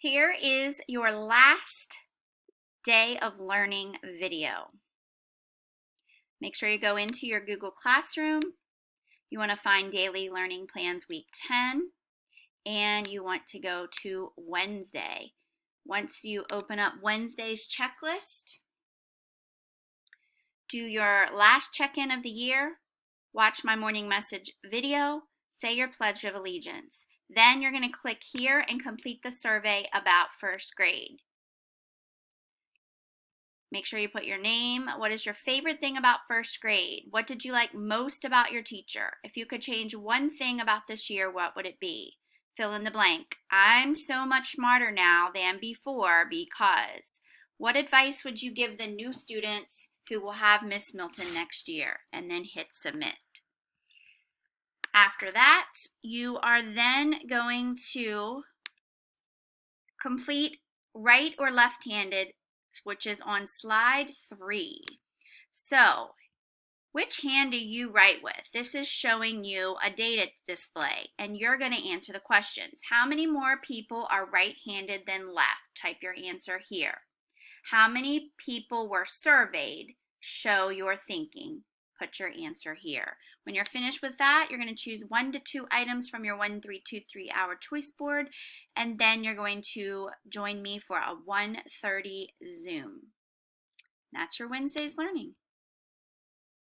Here is your last day of learning video. Make sure you go into your Google Classroom. You want to find Daily Learning Plans Week 10, and you want to go to Wednesday. Once you open up Wednesday's checklist, do your last check-in of the year, watch my morning message video, say your Pledge of Allegiance. Then you're going to click here and complete the survey about first grade. Make sure you put your name. What is your favorite thing about first grade? What did you like most about your teacher? If you could change one thing about this year, what would it be? Fill in the blank. I'm so much smarter now than before because. What advice would you give the new students who will have Miss Milton next year? And then hit submit. After that, you are then going to complete right or left-handed, which is on slide 3. So, which hand do you write with? This is showing you a data display, and you're going to answer the questions. How many more people are right-handed than left? Type your answer here. How many people were surveyed? Show your thinking. Put your answer here. When you're finished with that, you're going to choose 1 to 2 items from your 1-3-2-3 hour choice board, and then you're going to join me for a 1:30 Zoom. That's your Wednesday's learning.